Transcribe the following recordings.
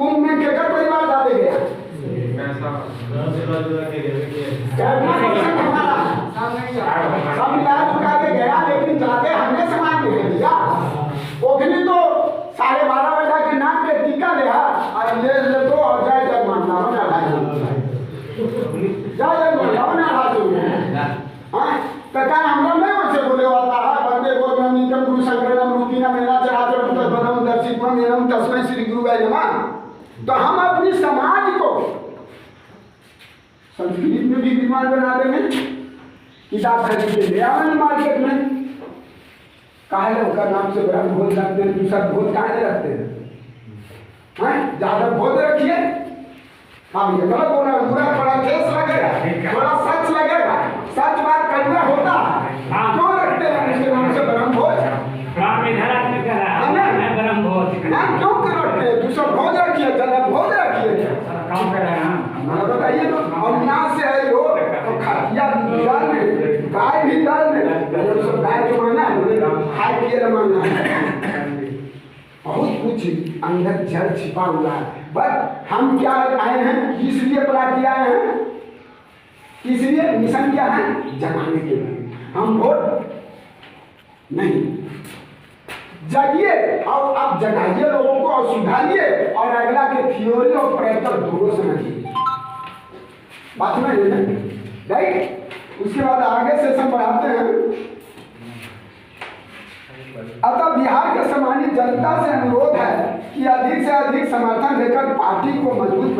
कुंभ में केकर परिवार जाते गया सब मिला जुटा के गया, लेकिन जाके हमने समाज में दिया। ओखनी तो 12:30 बजे के नाम पे टीका ले और ले दो और जय जय मानना बना जय जय मानना बना हाँ तका हमरा नहीं वैसे बोले होता है बंदे बोल नित्यम गुरु संकरणम रूपीना मेरा चराचर तद्भवम दर्शित्वम एवं तस्मै श्री गुरुवे नमः। तो हम अपनी समाज को संस्कृत में भी विद्वान बना देंगे, किताब खरीद के ले आवे मार्केट में। काहे उनका नाम से ब्रह्म भोज रखते हैं, दूसरा भोज काहे रखते हैं? ज्यादा भोज रखिए। हम ये गलत बोल रहे हैं, पूरा बड़ा केस लगेगा, बड़ा सच लगेगा, सच बात कड़वा होता है। क्यों रखते हैं उसके नाम से ब्रह्म भोज? ब्रह्म भोज क्यों रखते हैं? दूसरा भोज रखिए, ज्यादा भोज रखिए। काम कर रहे हैं बताइए तो। और यहाँ से है वो तो खटिया डाल में गाय भी डाल में सब गाय जो माना खाए पिए रमाना बहुत कुछ अंदर जड़ छिपा हुआ है। बट हम क्या आए हैं, किस लिए पलाटी आए हैं, किस लिए मिशन क्या है, जगाने के लिए। हम वोट नहीं जागिए और अब जगाइए लोगों को और सुधारिए और अगला के थ्योरी और प्रैक्टिकल दोनों समझिए। बात में राइट। उसके बाद आगे सेशन बढ़ाते हैं। अतः बिहार के सामान्य जनता से अनुरोध है कि अधिक से अधिक समर्थन देकर पार्टी को मजबूत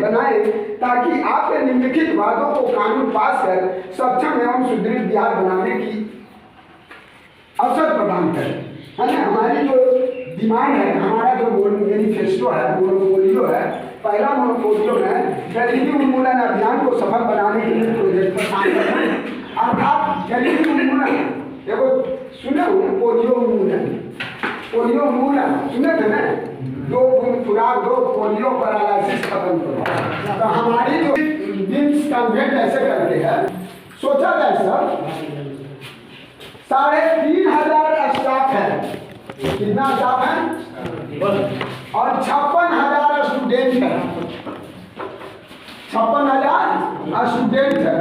बनाए ताकि आपके निम्नलिखित वादों को कानून पास कर सक्षम एवं सुदृढ़ बिहार बनाने की अवसर प्रदान करें। है ना, हमारी जो डिमांड है, हमारा जो मैनिफेस्टो है, मोनोपोलियो है, पहला मोनोपोलियो है गरीबी उन्मूलन अभियान को सफल बनाने के लिए प्रोजेक्ट पर काम करना। अर्थात गरीबी उन्मूलन देखो सुने हो पोलियो उन्मूलन सुने थे ना, 2 बूंद खुराक दो, पोलियो पैरालिसिस खत्म करो। तो हमारी जो विम्स कन्वेंट ऐसे करते हैं, सोचा जाए सर 3,500 स्टाफ है। कितना स्टाफ है? और 56,000 स्टूडेंट है। 56,000 स्टूडेंट है।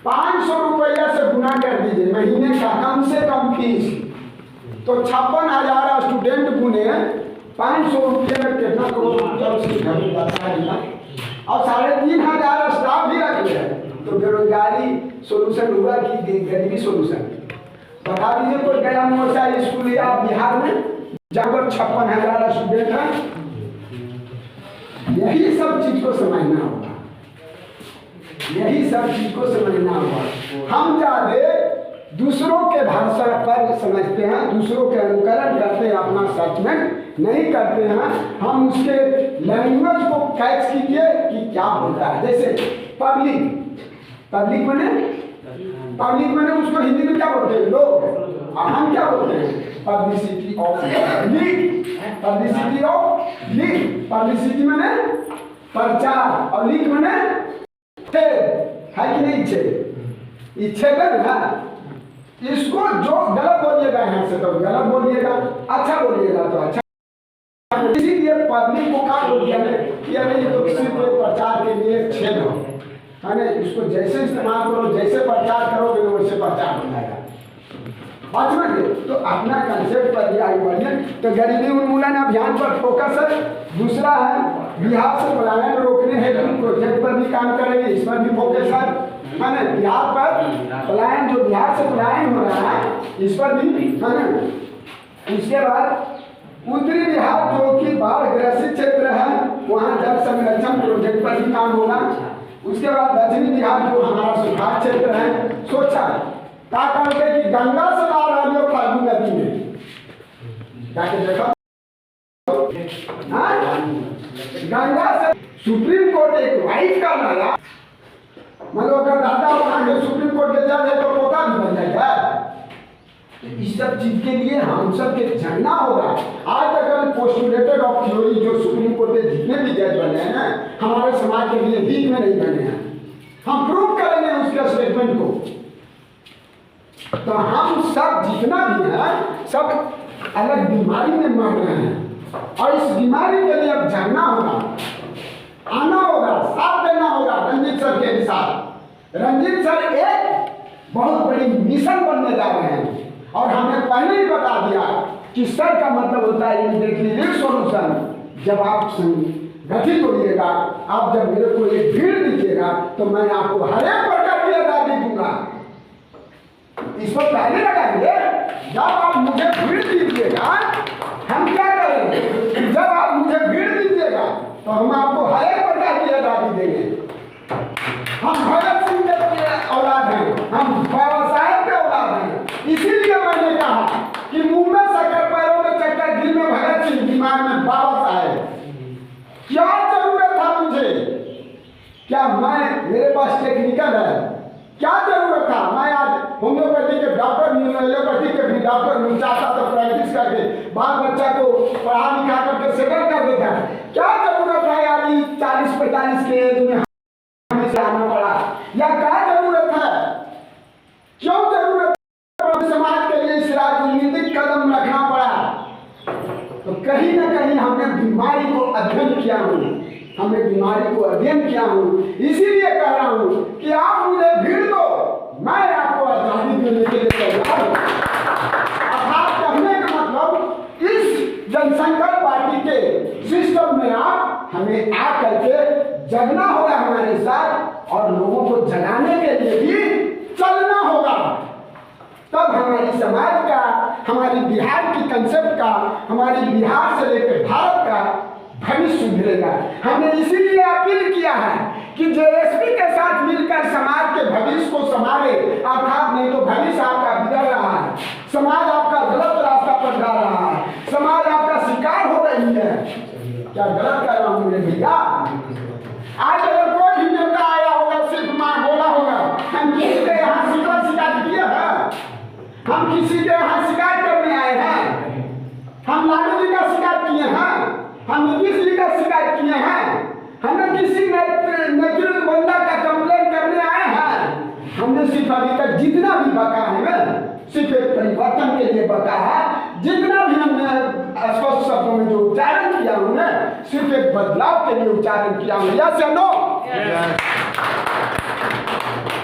500 रुपया से गुना कर दीजिए महीने का कम से कम फीस। तो 56,000 स्टूडेंट गुने 500 रुपये में कितना करोड़ और 3,500 स्टाफ भी रख लिया। तो बेरोजगारी सोल्यूशन हुआ कि गरीबी सोल्यूशन? बता दीजिए कोई गया मोर्चा स्कूल या बिहार में जहाँ पर 56,000 स्टूडेंट हैं। यही सब चीज को समझना होगा, यही सब चीज को समझना होगा। हम ज्यादा दूसरों के भाषा पर समझते हैं, दूसरों के अनुकरण करते हैं, अपना सर्चमेंट नहीं करते हैं। हम उसके लैंग्वेज को कैच कीजिए कि क्या बोलता है। जैसे पब्लिक मैंने उसको हिंदी में क्या बोलते हैं लोग, और हम क्या बोलते हैं publicity of leak. Publicity of leak, publicity मैंने प्रचार और लीक मैंने है कि नहीं छेद ना। इसको जो गलत बोलिएगा यहाँ से तो गलत बोलिएगा, अच्छा बोलिएगा तो अच्छा। इसीलिए पब्लिक को क्या बोल दिया कि तो सिर्फ प्रचार के लिए छेद हो, है ना। इसको जैसे इस्तेमाल करो, जैसे प्रचार करोगे वैसे प्रचार हो जाएगा। बात समझिए। तो अपना कंसेप्ट पर भी आगे बढ़िए। तो गरीबी उन्मूलन अभियान पर फोकस है। दूसरा है बिहार से पलायन रोकने हेतु प्रोजेक्ट पर भी काम करेंगे, इस पर भी फोकस है ना। बिहार पर पलायन, जो बिहार से पलायन हो रहा है इस पर भी है ना। उसके बाद उत्तरी बिहार जो कि बाढ़ ग्रसित क्षेत्र है, वहाँ जल संरक्षण प्रोजेक्ट पर भी काम होगा। उसके बाद दक्षिणी बिहार जो हमारा सुखाड़ क्षेत्र है, सोचा क्या करते कि गंगा से ला रही हो फाल्गु नदी में जाके देखो। गंगा से सुप्रीम कोर्ट एक वाइफ का लाया, मतलब अगर दादा वहां के सुप्रीम कोर्ट के जज है तो पोता भी बन जाएगा। इस सब चीज के लिए हम सब के जानना होगा। आज तक पोस्टुलेटेड ऑफ थ्योरी जो सुप्रीम कोर्ट के जितने भी जज बने हैं हमारे समाज के लिए वीक में नहीं बने हैं। हम प्रूव करेंगे उसके स्टेटमेंट को। तो हम सब जितना भी है सब अलग बीमारी में मर रहे हैं और इस बीमारी के लिए अब जानना होगा। रंजीत सर एक बहुत बड़ी मिशन बनने जा रहे हैं और हमने पहले ही बता दिया कि सर का मतलब होता है इमीडिएटली सॉल्यूशन। जब आप संगठित होइएगा, आप जब मेरे को एक भीड़ दीजिएगा तो मैं आपको हर एक प्रकार की आजादी दूंगा। इस पर पहले लगाएंगे, जब आप मुझे भीड़ दीजिएगा हम क्या करेंगे? जब आप मुझे भीड़ दीजिएगा तो हम आपको हर एक प्रकार की आजादी देंगे। हम भगत सिंह के औलाद हैं, हम बाबा साहेब के औलाद हैं। इसीलिए मैंने कहा कि मुंह में शक्कर, पैरों में चक्कर, दिल में भगत सिंह, दिमाग में बाबा साहेब। क्या जरूरत था मुझे? क्या मैं, मेरे पास टेक्निकल है, क्या जरूरत था? मैं आज होम्योपैथी के डॉक्टर नहीं हूँ, एलोपैथी के भी डॉक्टर नहीं चाहता तो प्रैक्टिस करके बाल बच्चा को पढ़ा लिखा करके सेटल कर देता है। क्या जरूरत है आज 40-45 के एज में हमें आना पड़ा? या क्या जरूरत है? क्यों जरूरत है? समाज के लिए इस राजनीतिक कदम रखना पड़ा। तो कहीं ना कहीं हमने बीमारी को अध्ययन किया हूँ, हमने बीमारी को अध्ययन किया हूँ। इसीलिए कह रहा हूँ कि आप मुझे भीड़ दो, मैं आपको आजादी देने के लिए तैयार हूँ। अर्थात कहने का मतलब इस जनसंघर्ष पार्टी के सिस्टम में आप हमें आकर के जगना होगा हमारे साथ और लोगों को जगाने के लिए भी चलना होगा। तब हमारी समाज का, हमारी बिहार की कंसेप्ट का, हमारी बिहार से लेकर भारत का भविष्य सुधरेगा। हमने इसीलिए अपील किया है कि जेएसपी के साथ मिलकर समाज के भविष्य को संभाले। अर्थात नहीं तो भविष्य आपका बिगड़ रहा है, समाज आपका गलत रास्ता पर जा रहा है, समाज आपका शिकार हो रही है। क्या गलत कर रहा हूँ मेरे भैया? आज अगर कोई भी नेता आया होगा, सिर्फ माँ बोला होगा, हम किसी के यहाँ शिकायत किए हैं, हम किसी के यहाँ शिकायत करने आए हैं, हम लालू जी का शिकायत किए हैं, हम नीतीश जी का शिकायत किए हैं, हमने किसी नेतृत्व बंदा का कंप्लेन करने आए हैं। हमने सिर्फ अभी तक जितना भी बका है ना, सिर्फ एक परिवर्तन के लिए बका है। जितना भी हमने स्पष्ट शब्दों में जो उच्चारण किया हूँ ना, सिर्फ एक बदलाव के लिए उच्चारण किया हूँ। यस या नो?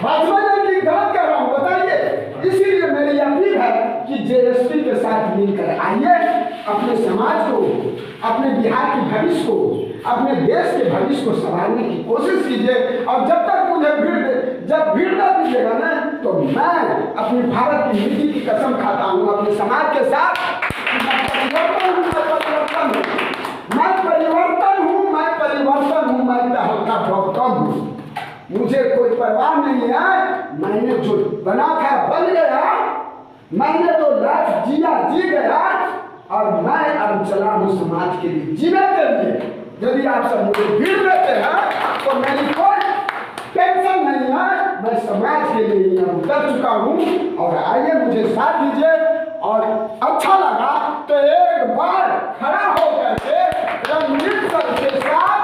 भाजपा ने गलत कर रहा हूँ, बताइए। इसीलिए मेरी अपील है कि जेएसपी के साथ मिलकर आइए, अपने समाज को, अपने बिहार के भविष्य को, अपने देश के भविष्य को संभालने की कोशिश कीजिए। और जब तक मुझे जब भीड़ न दीजिएगा ना, तो मैं अपनी भारत की नीति की कसम खाता हूँ अपने समाज के साथ। मैं परिवर्तन हूँ, मैं हल्का डॉक्टर हूँ, मुझे कोई परवाह नहीं है। मैंने जो बना था बन गया, मैंने जो लाइफ जिया जी गया, और मैं अब चला हूँ समाज के लिए, जीने के लिए। यदि आप सब मुझे भीड़ देते हैं तो मेरी कोई टेंशन नहीं है, मैं समाज के लिए यहाँ उतर चुका हूँ। और आइए मुझे साथ दीजिए, और अच्छा लगा तो एक बार खड़ा होकर के रंजीत सर के साथ,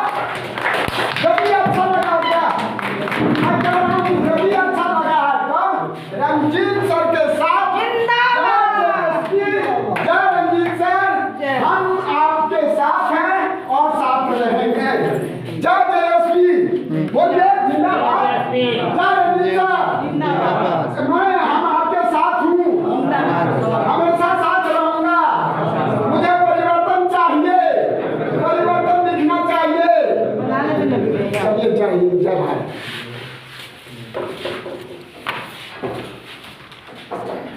जब अच्छा लगा क्या, मैं कह रहा हूँ जब अच्छा लगा है तो रंजीत सर के साथ हम आपके साथ हैं और साथ रहेंगे। जय जेएसपी बोलिए, जिंदाबाद। जय रंजीत सर, हम आपके साथ हूँ, हमेशा साथ रहूंगा। मुझे परिवर्तन चाहिए, परिवर्तन दिखना चाहिए। चलिए, जय हिंद, जय भारत।